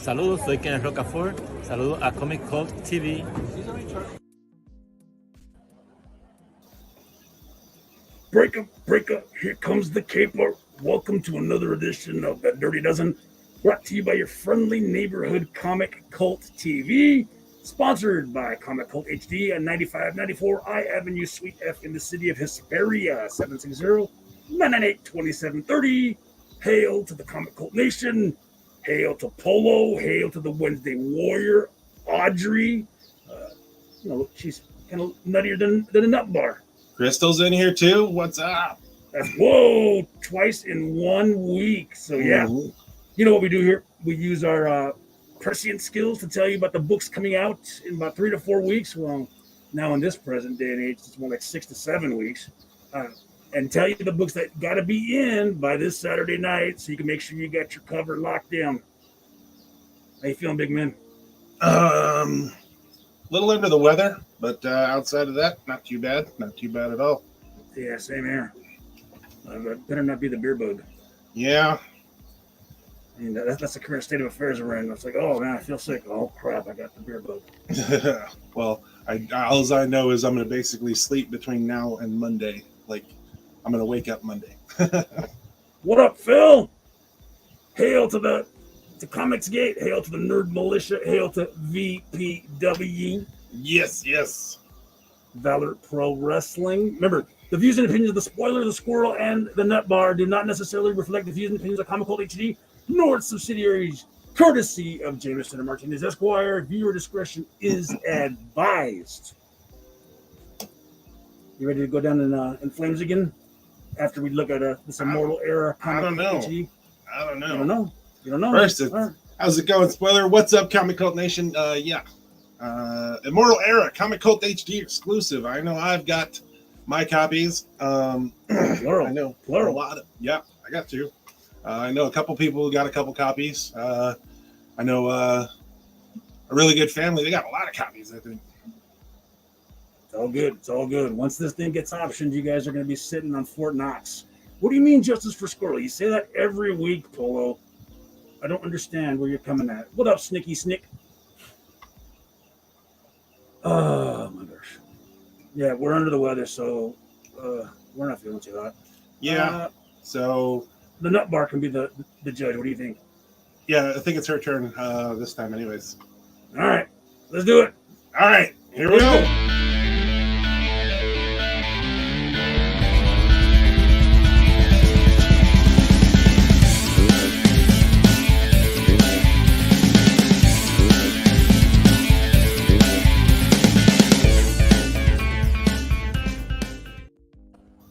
Saludos, soy Kenneth Rocafort. Saludos a Comic Cult TV. Break up, here comes the caper. Welcome to another edition of The Dirty Dozen, brought to you by your friendly neighborhood Comic Cult TV, sponsored by Comic Cult HD at 9594 I Avenue, Suite F in the city of Hesperia, 760-998-2730. Hail to the Comic Cult Nation. Hail to Polo. Hail to the Wednesday Warrior, Audrey. She's kind of nuttier than a nut bar. Crystal's in here too. What's up? Whoa, twice in 1 week. So yeah, You know what we do here? We use our prescient skills to tell you about the books coming out in about 3 to 4 weeks. Well, now in this present day and age, it's more like 6 to 7 weeks. And tell you the books that got to be in by this Saturday night so you can make sure you got your cover locked down. How you feeling, big man? Little under the weather, but outside of that, not too bad. Not too bad at all. Yeah, same here. Better not be the beer bug. Yeah. I mean, that's the current state of affairs we're in. It's like, oh, man, I feel sick. Oh, crap, I got the beer bug. Well, all I know is I'm going to basically sleep between now and Monday. Like, I'm going to wake up Monday. What up, Phil? Hail to Comics Gate. Hail to the Nerd Militia. Hail to VPW. Yes. Valor Pro Wrestling. Remember, the views and opinions of the Spoiler, the Squirrel, and the Nut Bar do not necessarily reflect the views and opinions of Comic Cult HD, nor its subsidiaries, courtesy of Jameson and Martinez Esquire. Viewer discretion is advised. You ready to go down in flames again? After we look at this Immortal Era Comic I don't know. HD? I don't know. You don't know? First, Right. How's it going, Spoiler? What's up, Comic Cult Nation? Immortal Era Comic Cult HD exclusive. I know I've got my copies. Plural. I know Plural. a lot. I got two. I know a couple people who got a couple copies. I know a really good family. They got a lot of copies, I think. It's all good. Once this thing gets optioned, you guys are going to be sitting on Fort Knox. What do you mean justice for Squirrel? You say that every week, Polo. I don't understand where you're coming at. What up, Snicky Snick? Oh, my gosh. Yeah, we're under the weather, so we're not feeling too hot. Yeah, so... The Nut Bar can be the judge. What do you think? Yeah, I think it's her turn this time anyways. All right, let's do it. All right, here we go.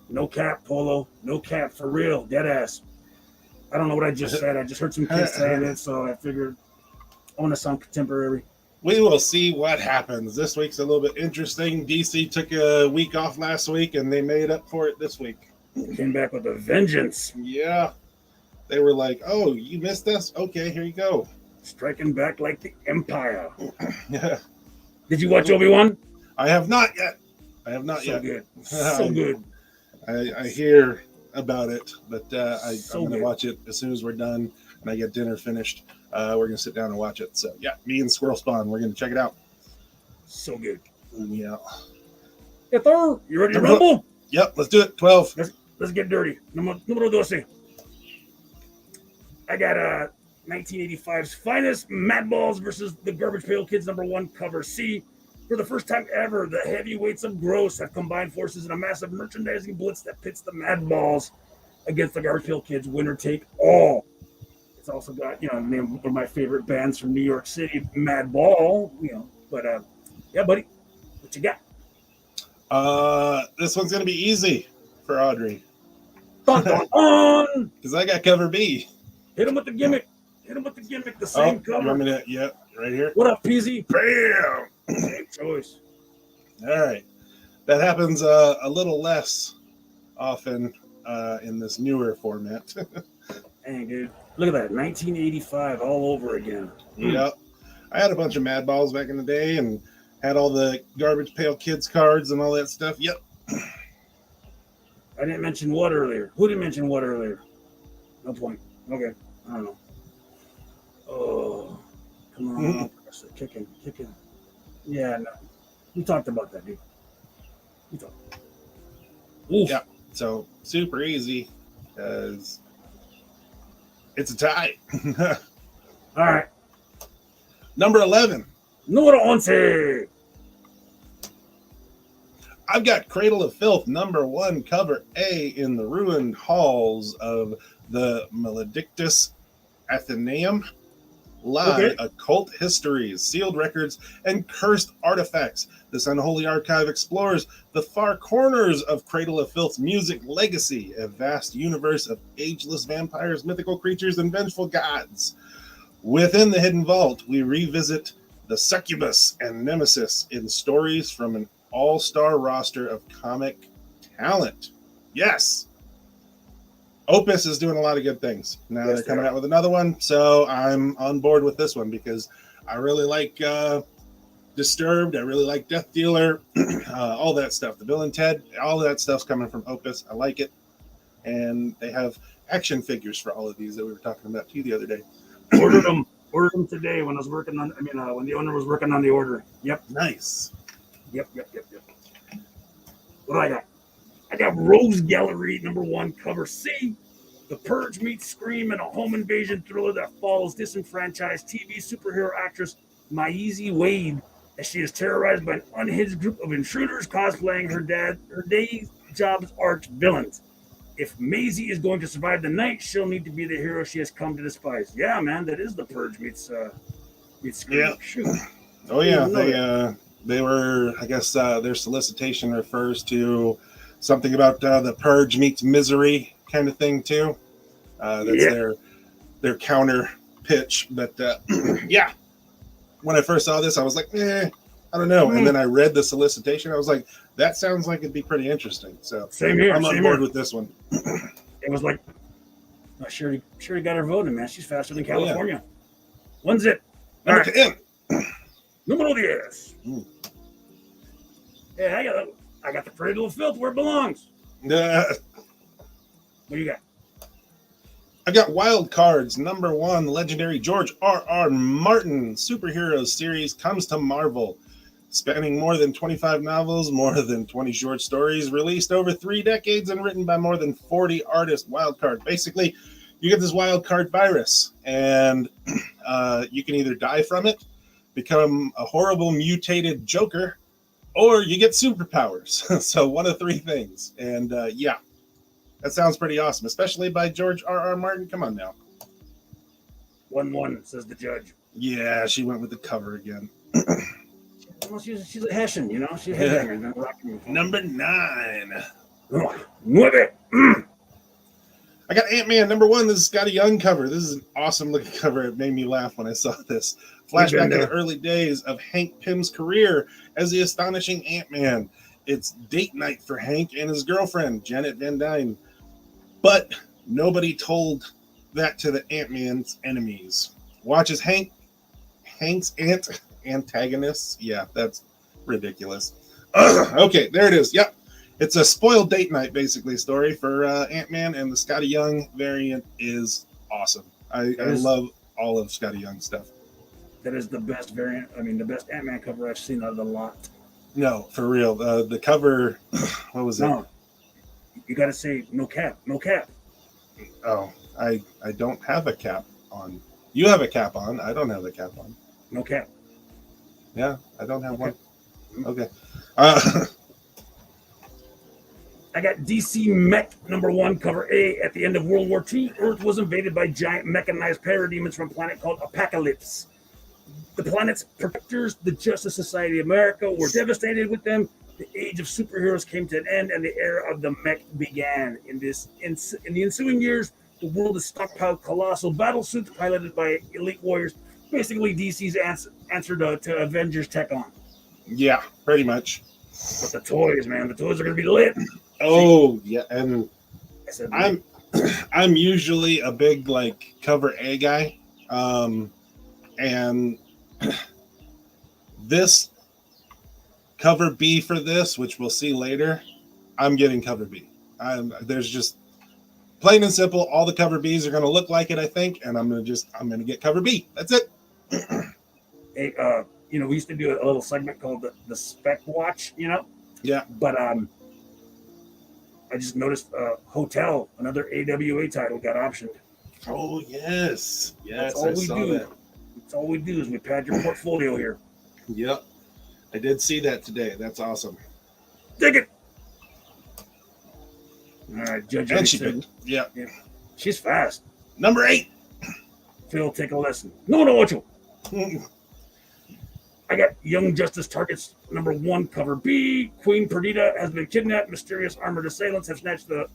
No cap, Polo. No cap, for real. Dead ass. I don't know what I just said. I just heard some kids saying it, so I figured I want to sound contemporary. We will see what happens. This week's a little bit interesting. DC took a week off last week, and they made up for it this week. Came back with a vengeance. Yeah. They were like, oh, you missed us? Okay, here you go. Striking back like the Empire. Yeah. Did you watch Obi-Wan? I have not yet. So Good. So good. I hear about it, but I'm going to good. watch it as soon as we're done and I get dinner finished. We're going to sit down and watch it. So, yeah, me and Squirrel Spawn, we're going to check it out. So good. Yeah. Hey, Thor, you ready to rumble? Yep, let's do it. 12. Let's get dirty. Número 12. I got 1985's finest Mad Balls versus the Garbage Pail Kids #1 cover C. For the first time ever, the heavyweights of gross have combined forces in a massive merchandising blitz that pits the Mad Balls against the Garbage Pail Kids. Winner take all. It's also got, one of my favorite bands from New York City, Mad Ball. But yeah, buddy, what you got? This one's going to be easy for Audrey. Dun, dun, dun. Because I got cover B. Hit him with the gimmick. The same You cover. want me to? Yeah, right here. What up, PZ? Bam! Same choice. All right. That happens a little less often in this newer format. Dang, dude. Look at that. 1985 all over again. Yep. I had a bunch of Mad Balls back in the day and had all the Garbage Pail Kids cards and all that stuff. Yep. I didn't mention what earlier. Who didn't mention what earlier? No point. Okay. I don't know. Oh, come on. Kicking. Yeah, no. We talked about that, dude. Oof. Yeah. So super easy because it's a tie. All right. Number 11. Número 11. I've got Cradle of Filth, number 1, cover A, in the ruined halls of the Maledictus Athenaeum. Lie, occult histories, sealed records, and cursed artifacts. This unholy archive explores the far corners of Cradle of Filth's music legacy, a vast universe of ageless vampires, mythical creatures, and vengeful gods. Within the hidden vault, we revisit the succubus and nemesis in stories from an all-star roster of comic talent. Yes. Opus is doing a lot of good things. Now they're coming out with another one, so I'm on board with this one because I really like Disturbed. I really like Death Dealer, all that stuff. The Bill and Ted, all that stuff's coming from Opus. I like it. And they have action figures for all of these that we were talking about too the other day. Ordered them today when I was working on, when the owner was working on the order. Yep. Nice. Yep. What do I got? I got Rose Gallery, number 1, cover C. The Purge meets Scream in a home invasion thriller that follows disenfranchised TV superhero actress Maisie Wade as she is terrorized by an unhinged group of intruders cosplaying her day job's arch villains. If Maisie is going to survive the night, she'll need to be the hero she has come to despise. Yeah, man, that is the Purge meets Scream. Yeah. Shoot. Oh yeah, they were. I guess their solicitation refers to something about the Purge meets Misery kind of thing too. That's their counter pitch. But yeah, when I first saw this, I was like, I don't know. And then I read the solicitation. I was like, that sounds like it'd be pretty interesting. So same here. I'm on board with this one. It was like, sure got her voting, man. She's faster than California. When's it? Number 10. Número 10. Yeah, I got the Cradle of Filth where it belongs. What do you got? I got Wild Cards, number 1, legendary George R.R. Martin superheroes series comes to Marvel. Spanning more than 25 novels, more than 20 short stories, released over 3 decades, and written by more than 40 artists. Wild Card. Basically, you get this wild card virus, and you can either die from it, become a horrible mutated Joker, or you get superpowers. So one of 3 things. And yeah, that sounds pretty awesome, especially by George R.R. Martin. Come on now. 1-1, says the judge. Yeah, she went with the cover again. Well, she's a Hessian, you know? She's a headbanger. Number 9. 9. I got Ant-Man, number 1. This is Skottie Young cover. This is an awesome looking cover. It made me laugh when I saw this. Flashback to the early days of Hank Pym's career as the astonishing Ant-Man. It's date night for Hank and his girlfriend, Janet Van Dyne. But nobody told that to the Ant-Man's enemies. Watch as Hank's antagonists. Yeah, that's ridiculous. Okay, there it is. Yep. It's a spoiled date night, basically, story for Ant-Man, and the Skottie Young variant is awesome. I love all of Skottie Young's stuff. That is the best variant. I mean, the best Ant-Man cover I've seen out of the lot. No, for real. The cover, what was it? No, you got to say no cap. Oh, I don't have a cap on. You have a cap on. I don't have a cap on. No cap. Yeah, I don't have one. Okay. I got DC Mech number 1, cover A. At the end of World War II, Earth was invaded by giant mechanized parademons from a planet called Apocalypse. The planet's protectors, the Justice Society of America, were devastated with them. The age of superheroes came to an end, and the era of the Mech began. In the ensuing years, The world is stockpiled colossal battle suits piloted by elite warriors. Basically, DC's answer to Avengers Tech On. Yeah, pretty much. But the toys, man, the toys are going to be lit. Oh, yeah, and I said, I'm usually a big like cover A guy, and this cover B for this, which we'll see later, I'm getting cover B. There's just plain and simple. All the cover Bs are going to look like it, I think, and I'm gonna get cover B. That's it. hey, you know, we used to do a little segment called the Spec Watch. You know. Yeah. But I just noticed Hotel, another AWA title, got optioned. Oh yes, That's all we do. That's all we do is we pad your portfolio here. Yep, I did see that today. That's awesome. Dig it. All right, Judge. And she picked. Yeah. She's fast. Number 8. Phil, take a lesson. No, what you? I got Young Justice targets number 1, cover B. Queen Perdita has been kidnapped. Mysterious armored assailants have snatched the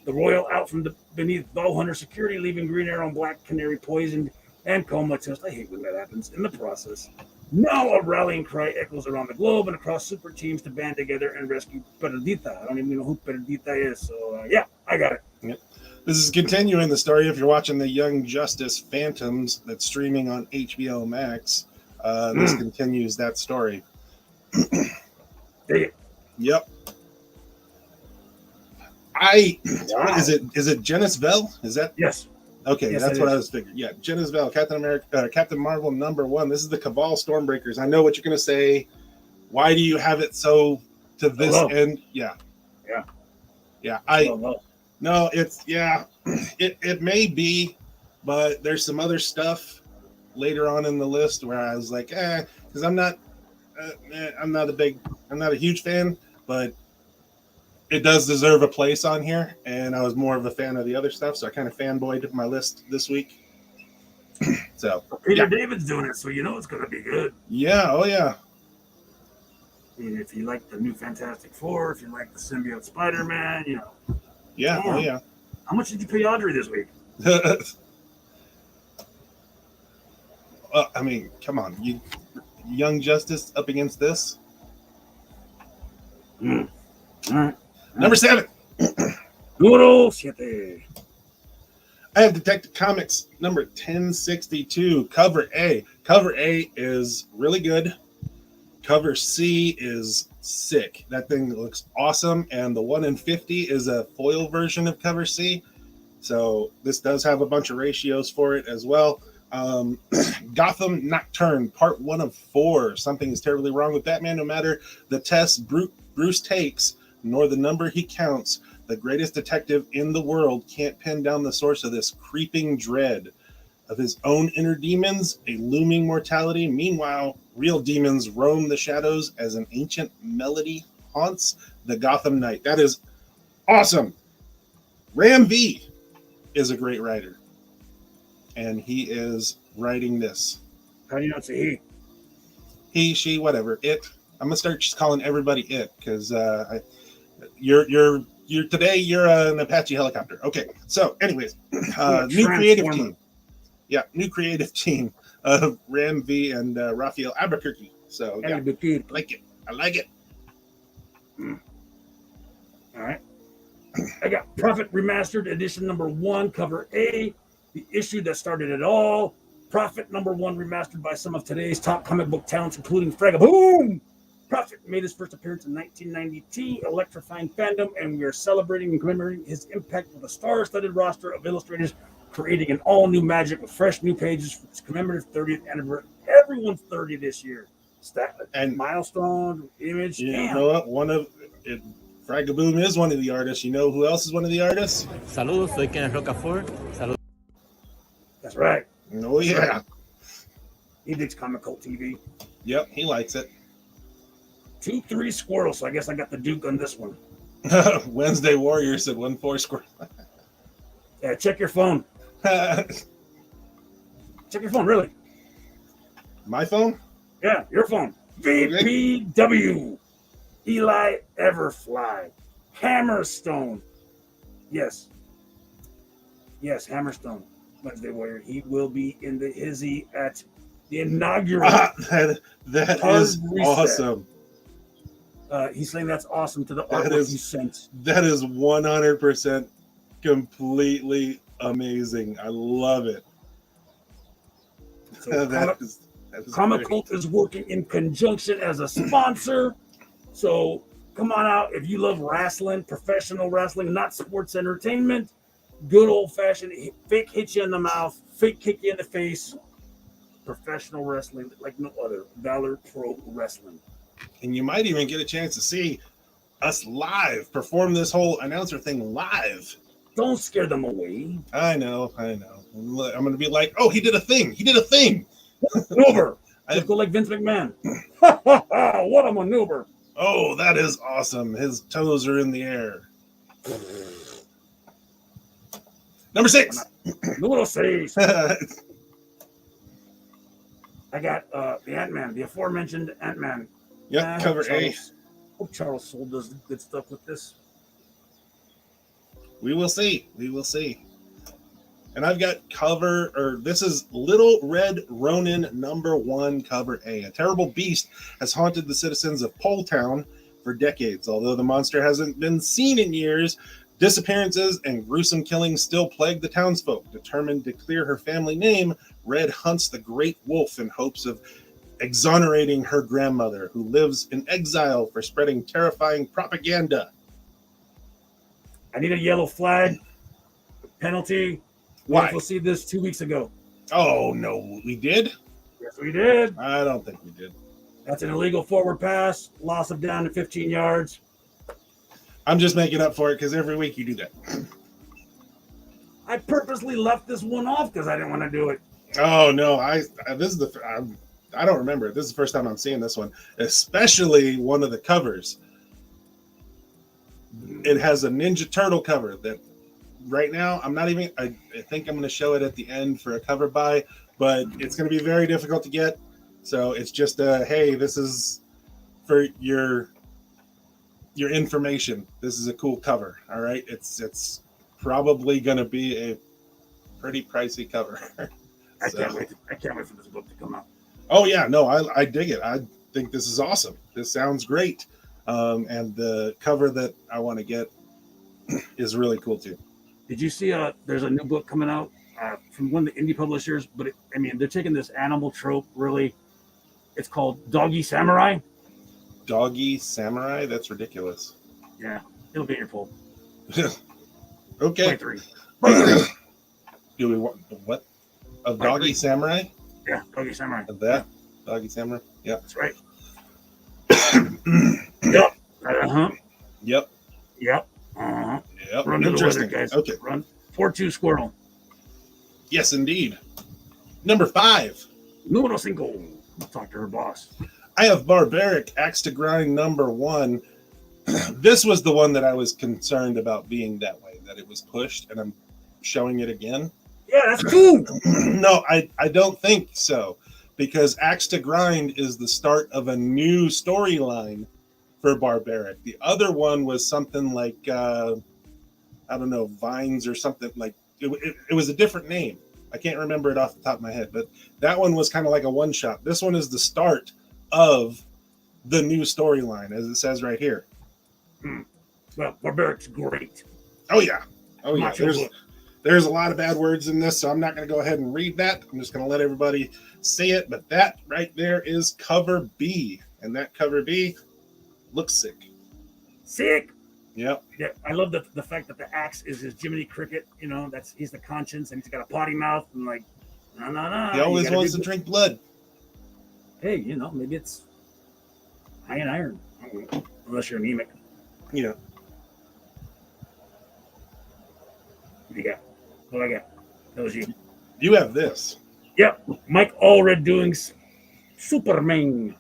royal out from beneath Bowhunter security, leaving Green Arrow and Black Canary poisoned and comatose. I hate when that happens. In the process, now a rallying cry echoes around the globe and across super teams to band together and rescue Perdita. I don't even know who Perdita is, so I got it. Yep. This is continuing the story. If you're watching the Young Justice Phantoms that's streaming on HBO Max, this continues that story. Dig it. Yep. Is it Genis-Vell? Is that? Yes. Okay, yes, that's what I was figuring. Yeah, Genis-Vell, Captain Marvel #1. This is the Cabal Stormbreakers. I know what you're going to say. Why do you have it so to this end? Yeah. No, it's It may be, but there's some other stuff later on in the list where I was like, because I'm not a huge fan, but it does deserve a place on here, and I was more of a fan of the other stuff, so I kind of fanboyed my list this week. So Peter David's doing it, so you know it's going to be good. Yeah, oh yeah. I mean, if you like the new Fantastic Four, if you like the symbiote Spider-Man, you know. Yeah, oh yeah. How much did you pay Audrey this week? I mean, come on, Young Justice up against this. All right. Number 7. Número 7. I have Detective Comics number 1062, cover A. Cover A is really good. Cover C is sick. That thing looks awesome. And the 1 in 50 is a foil version of cover C. So this does have a bunch of ratios for it as well. Gotham Nocturne, part 1 of 4. Something is terribly wrong with Batman. No matter the test Bruce takes, nor the number he counts, the greatest detective in the world can't pin down the source of this creeping dread of his own inner demons, a looming mortality. Meanwhile, real demons roam the shadows as an ancient melody haunts the Gotham night. That is awesome. Ram V is a great writer, and he is writing this. How do you not say he? He, she, whatever. It. I'm gonna start just calling everybody it because you're today you're an Apache helicopter. Okay, so anyways, new creative team. Yeah, new creative team of Ram V and Raphael Albuquerque. So yeah, I like it. All right. I got Prophet Remastered Edition number 1, cover A, the issue that started it all. Prophet number 1 remastered by some of today's top comic book talents, including Fragaboom. Prophet made his first appearance in 1992, electrifying fandom, and we are celebrating and commemorating his impact with a star-studded roster of illustrators, creating an all-new magic with fresh new pages for its commemorative 30th anniversary. Everyone's 30 this year. And milestone, image. You know what? Fragaboom is one of the artists. You know who else is one of the artists? Saludos, soy Kenneth Rocafort. Saludos. That's right. Oh, yeah. Right. He digs Comic Cult TV. Yep, he likes it. 2-3 Squirrel, so I guess I got the Duke on this one. Wednesday Warrior said 1-4 Squirrel. Yeah, check your phone. Check your phone, really. My phone? Yeah, your phone. VPW. Eli Everfly. Hammerstone. Yes. Yes, Hammerstone, Wednesday Warrior. He will be in the hizzy at the inaugural. That is awesome. He's saying that's awesome to the artwork he sent. That is 100% completely amazing. I love it. So Comic Cult is working in conjunction as a sponsor. So come on out if you love wrestling, professional wrestling, not sports entertainment. Good old-fashioned fake hit you in the mouth, fake kick you in the face. Professional wrestling like no other. Valor Pro Wrestling. And you might even get a chance to see us live perform this whole announcer thing live. Don't scare them away. I know. I'm going to be like, oh, he did a thing. Maneuver. Just go like Vince McMahon. What a maneuver. Oh, that is awesome. His toes are in the air. Number 6. Número 6. I got the Ant-Man, the aforementioned Ant-Man. Yep, cover A. Hope Charles Soule does good stuff with this. We will see. And I've got this is Little Red Ronin #1 cover A. A terrible beast has haunted the citizens of Pole Town for decades. Although the monster hasn't been seen in years, disappearances and gruesome killings still plague the townsfolk. Determined to clear her family name, Red hunts the Great Wolf in hopes of exonerating her grandmother, who lives in exile for spreading terrifying propaganda. I need a yellow flag. Penalty. Why? We'll see this 2 weeks ago. Oh, no, we did? Yes, we did. I don't think we did. That's an illegal forward pass. Loss of down to 15 yards. I'm just making up for it because every week you do that. I purposely left this one off because I didn't want to do it. Oh, no. I don't remember. This is the first time I'm seeing this one, especially one of the covers. It has a Ninja Turtle cover that right now I think I'm going to show it at the end for a cover buy, but it's going to be very difficult to get. So it's just hey, this is for your information. This is a cool cover. All right. It's probably going to be a pretty pricey cover. I can't wait for this book to come out. Oh yeah, no, I dig it. I think this is awesome. This sounds great. And the cover that I want to get is really cool too. Did you see there's a new book coming out from one of the indie publishers, but they're taking this animal trope really. It's called Doggy Samurai. Doggy Samurai? That's ridiculous. Yeah, it'll get your pull. Okay. By three. Do we want what? Of Doggy Samurai? Yeah, Doggy Samurai. Of that? Doggy Samurai? Yeah. That's right. Yep. Yep. Yep. Yep. Run to the weather, guys. Okay. Run. 4-2 Squirrel. Yes, indeed. Number 5. Número 5. Talk to her boss. I have Barbaric Axe to Grind #1. This was the one that I was concerned about being that way, that it was pushed, and I'm showing it again. Yeah, that's cool. No, I don't think so, because Axe to Grind is the start of a new storyline for Barbaric. The other one was something like, I don't know, Vines or something like, it was a different name. I can't remember it off the top of my head, but that one was kind of like a one-shot. This one is the start of the new storyline, as it says right here. Well, Barbaric's great. Oh, yeah. Oh, yeah. Macho There's a lot of bad words in this, so I'm not going to go ahead and read that. I'm just going to let everybody see it. But that right there is cover B. And that cover B looks sick. Sick. Yep. Yeah, I love the fact that the axe is his Jiminy Cricket. You know, he's the conscience, and he's got a potty mouth, and like, no. He always wants to drink blood. Hey, you know, maybe it's high in iron, unless you're anemic. Yeah. What do you got? What do I got? That was you. You have this. Yep. Mike Allred doing Superman.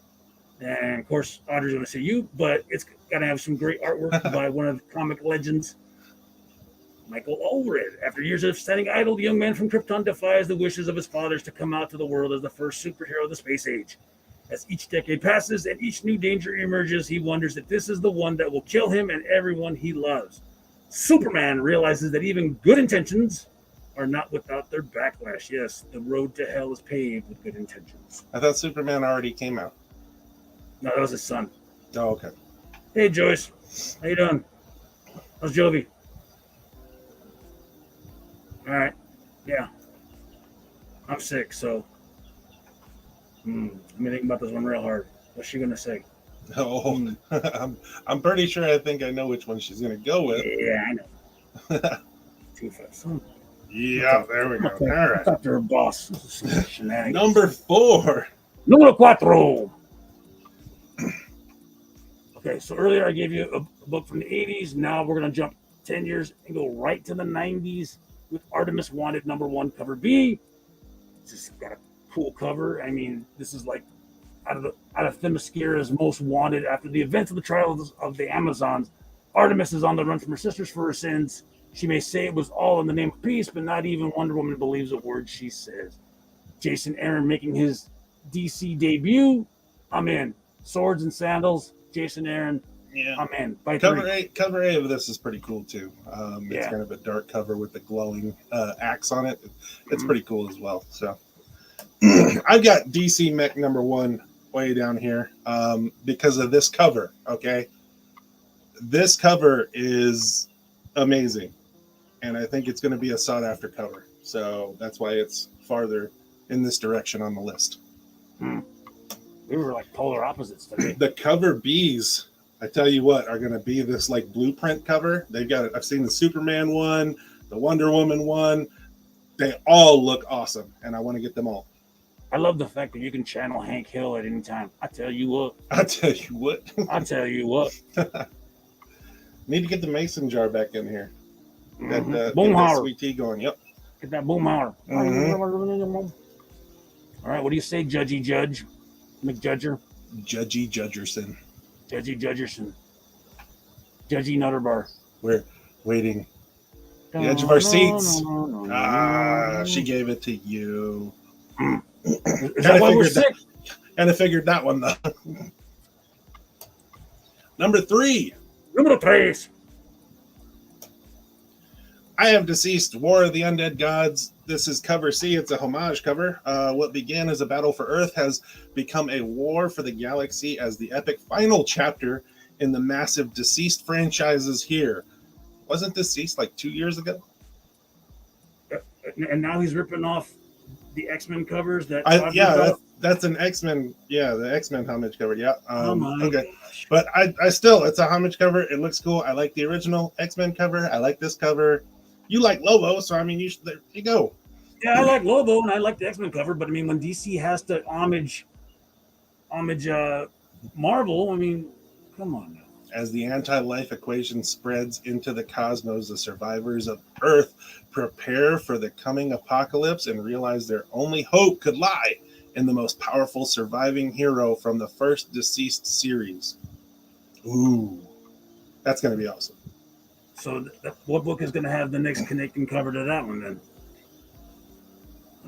And of course, Audrey's going to say you, but it's got to have some great artwork by one of the comic legends, Michael Allred. After years of standing idle, the young man from Krypton defies the wishes of his fathers to come out to the world as the first superhero of the space age. As each decade passes and each new danger emerges, he wonders that this is the one that will kill him and everyone he loves. Superman realizes that even good intentions are not without their backlash. Yes, the road to hell is paved with good intentions. I thought Superman already came out. No, that was his son. Oh, okay. Hey, Joyce. How you doing? How's Jovi? All right. Yeah. I'm sick, so I'm thinking about this one real hard. What's she gonna say? Oh, I'm pretty sure. I think I know which one she's gonna go with. Yeah, I know. Too fast. Yeah, there we go. All right. Talk to her boss. Number 4. Numero cuatro. Okay, so earlier I gave you a book from the 80s. Now we're gonna jump 10 years and go right to the 90s with Artemis Wanted #1 cover B. Just got a cool cover. I mean, this is like out of Themyscira's most wanted after the events of the trials of the Amazons. Artemis is on the run from her sisters for her sins. She may say it was all in the name of peace, but not even Wonder Woman believes a word she says. Jason Aaron making his DC debut. I'm in. Swords and sandals. Jason Aaron. Yeah, I'm in. By cover A of this is pretty cool too. It's kind of a dark cover with the glowing axe on it. It's pretty cool as well. So I've got DC Mech #1 way down here because of this cover. Okay, this cover is amazing, and I think it's going to be a sought after cover. So that's why it's farther in this direction on the list. We were like polar opposites today. The cover Bs, I tell you what, are going to be this like blueprint cover. They've got it. I've seen the Superman one, the Wonder Woman one. They all look awesome, and I want to get them all. I love the fact that you can channel Hank Hill at any time. I tell you what. I tell you what. I tell you what. Need to get the mason jar back in here. That Boomhauer. sweet tea going. Yep. Get that Boomhauer. All right, what do you say, Judgy Judge? McJudger? Judgy Judgerson. Judgy Judgerson. Judgy Nutterbar. We're waiting. The edge of our seats. She gave it to you. Is that why we're sick? And I figured that one though. Number 3. Número 3. I have DCeased, War of the Undead Gods. This is cover C. It's a homage cover. What began as a battle for Earth has become a war for the galaxy as the epic final chapter in the massive DCeased franchises here. Wasn't DCeased like 2 years ago? And now he's ripping off the X-Men covers that. That's an X-Men. Yeah, the X-Men homage cover. Yeah. Okay. Gosh. But I still, it's a homage cover. It looks cool. I like the original X-Men cover. I like this cover. You like Lobo, so I mean, there you go. Yeah, I like Lobo and I like the X-Men cover, but I mean, when DC has to homage Marvel, I mean, come on now. As the anti-life equation spreads into the cosmos, the survivors of Earth prepare for the coming apocalypse and realize their only hope could lie in the most powerful surviving hero from the first DCeased series. Ooh, that's going to be awesome. So what book is going to have the next connecting cover to that one then?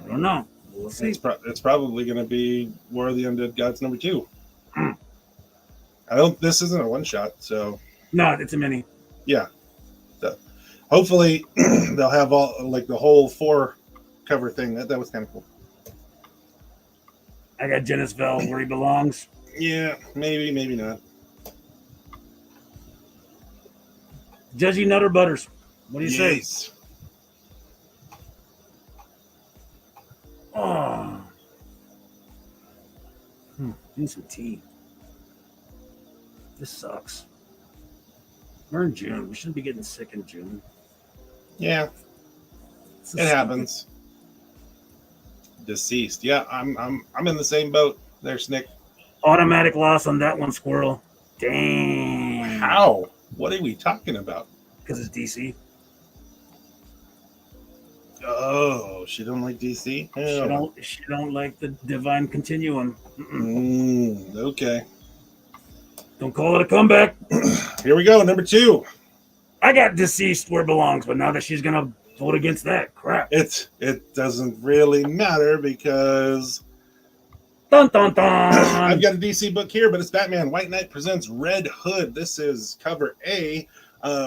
I don't know. We'll see. It's probably going to be War of the Undead Gods #2. This isn't a one shot, so no, it's a mini. Yeah. So hopefully they'll have all like the whole 4 cover thing. That was kind of cool. I got Genis-Vell where he belongs. Yeah, maybe not. Judgy Nutter Butters. What do you say? Oh. Need some tea. This sucks. We're in June. We shouldn't be getting sick in June. Yeah. It happens. DCeased. Yeah, I'm in the same boat. There's Nick. Automatic loss on that one, Squirrel. Damn. How? What are we talking about? Because it's DC. Oh, she don't like DC? She don't like the divine continuum. Okay. Don't call it a comeback. Here we go, number 2. I got DCeased where it belongs, but now that she's gonna vote against that crap. It doesn't really matter because dun dun dun. I've got a DC book here, but it's Batman White Knight presents Red Hood. This is cover A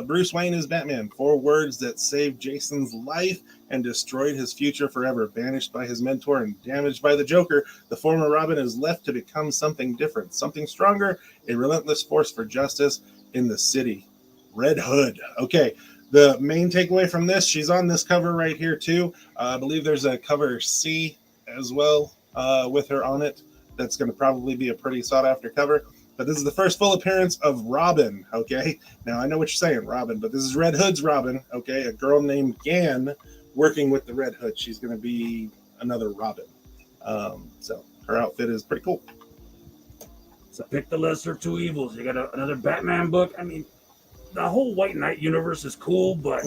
Bruce Wayne is Batman. 4 words that saved Jason's life and destroyed his future forever. Banished by his mentor and damaged by the Joker, the former Robin is left to become something different, something stronger, a relentless force for justice in the city. Red Hood. Okay, the main takeaway from this, she's on this cover right here too. I believe there's a cover C as well with her on it. That's going to probably be a pretty sought after cover. But this is the first full appearance of Robin, okay? Now, I know what you're saying, Robin, but this is Red Hood's Robin, okay? A girl named Gan working with the Red Hood. She's going to be another Robin. So her outfit is pretty cool. So pick the lesser of two evils. You got another Batman book. I mean, the whole White Knight universe is cool, but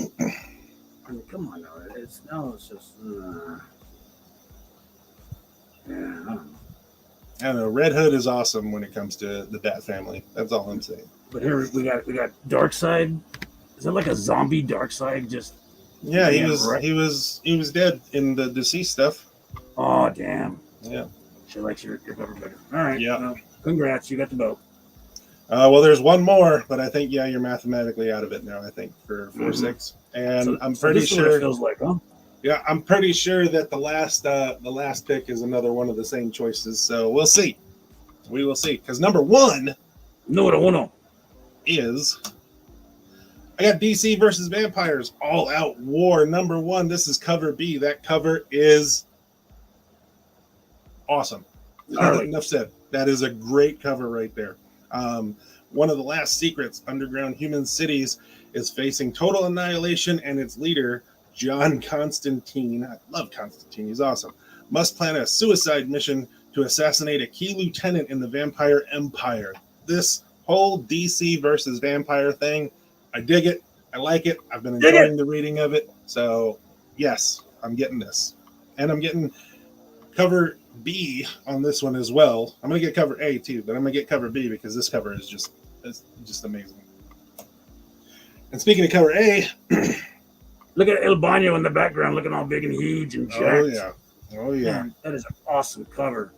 I mean, come on now. It's just yeah, I don't know. I don't know. Red Hood is awesome when it comes to the Bat family. That's all I'm saying. But here we got Darkseid. Is that like a zombie Darkseid? Just yeah, he was dead in the DCeased stuff. Oh damn. Yeah. She likes your cover better. All right. Yeah. Well, congrats, you got the boat. Well, there's one more, but I think you're mathematically out of it now. I think for 4-6, and So, I'm pretty this is sure. what it feels like, huh? Yeah, I'm pretty sure that the last pick is another one of the same choices. So we'll see. We will see. Because number 1 No. is I got DC versus Vampires All Out War number 1. This is cover B. That cover is awesome. Enough said. That is a great cover right there. One of the last secrets, underground human cities, is facing total annihilation, and its leader, John Constantine, I love Constantine, he's awesome, must plan a suicide mission to assassinate a key lieutenant in the vampire empire. This whole DC versus vampire thing, I dig it. I like it. I've been enjoying the reading of it. So, yes, I'm getting this. And I'm getting cover B on this one as well. I'm going to get cover A too, but I'm going to get cover B because this cover is just amazing. And speaking of cover A, look at El Baño in the background, looking all big and huge and jacked. Oh yeah. Man, that is an awesome cover.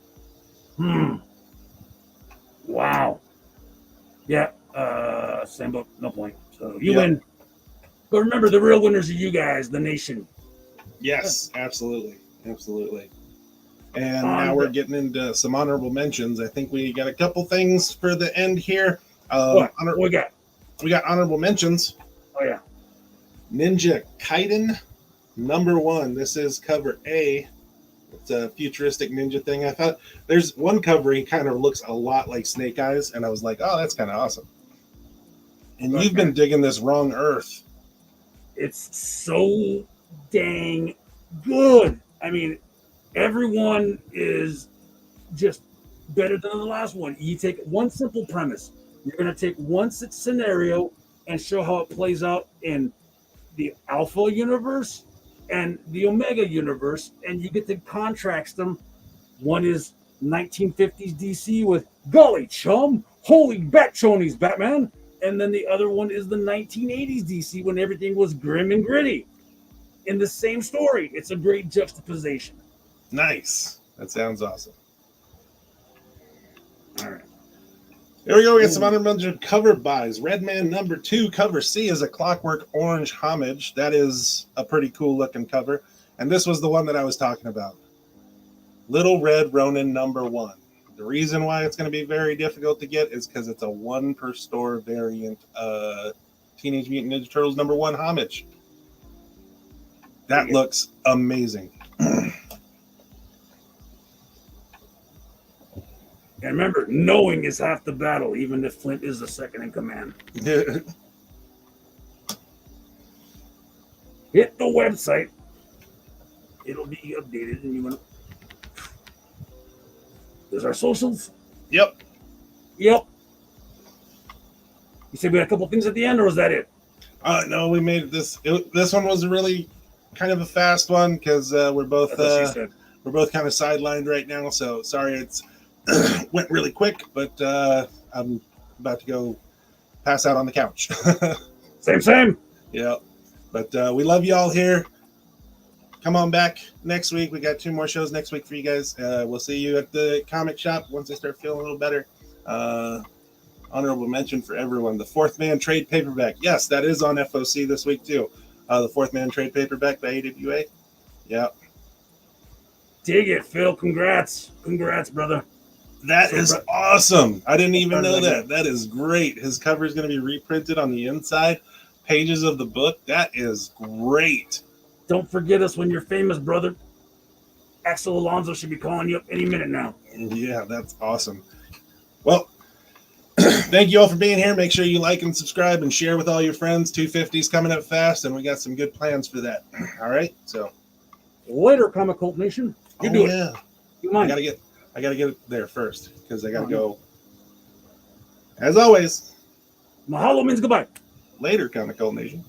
Wow. Yeah. Same book, no point. So you win. But remember, the real winners are you guys, the nation. Yes, absolutely. And now we're getting into some honorable mentions. I think we got a couple things for the end here. What we got? We got honorable mentions. Oh yeah. Ninja Gaiden number 1. This is cover A. It's a futuristic ninja thing. I thought there's one cover he kind of looks a lot like Snake Eyes, and I was like, oh, that's kind of awesome. And you've been digging this Wrong Earth. It's so dang good. I mean, everyone is just better than the last one. You take one simple premise. You're going to take one scenario and show how it plays out in the Alpha universe and the Omega universe, and you get to contrast them. One is 1950s DC with golly chum, holy bat chonies, Batman. And then the other one is the 1980s DC when everything was grim and gritty. In the same story, it's a great juxtaposition. Nice. That sounds awesome. All right. Here we go. We got some honorable cover buys. Redman number 2, cover C is a Clockwork Orange Homage. That is a pretty cool looking cover. And this was the one that I was talking about. Little Red Ronin number 1. The reason why it's going to be very difficult to get is because it's a 1 per store variant Teenage Mutant Ninja Turtles number 1 Homage. That looks amazing. And remember, knowing is half the battle, even if Flint is the second in command. Hit the website. It'll be updated, and you're going to... There's our socials. Yep. You said we had a couple things at the end, or was that it? No, we made this. This one was really kind of a fast one because we're both kind of sidelined right now. So sorry, it's went really quick, but I'm about to go pass out on the couch. Same. Yeah, but we love you all here. Come on back next week. We got 2 more shows next week for you guys. We'll see you at the comic shop once I start feeling a little better. Honorable mention for everyone. The Fourth Man trade paperback. Yes, that is on FOC this week too. The Fourth Man trade paperback by AWA. Yeah. Dig it, Phil. Congrats. Congrats, brother. That is awesome. I didn't even know that. That is great. His cover is going to be reprinted on the inside pages of the book. That is great. Don't forget us when you're famous, brother. Axel Alonso should be calling you up any minute now. Yeah, that's awesome. Well, thank you all for being here. Make sure you like and subscribe and share with all your friends. 250's coming up fast, and we got some good plans for that. All right, so later, Comic Cult Nation. You do it. You mind? I gotta get it there first because I gotta go. As always, mahalo means goodbye. Later, Comic Cult Nation.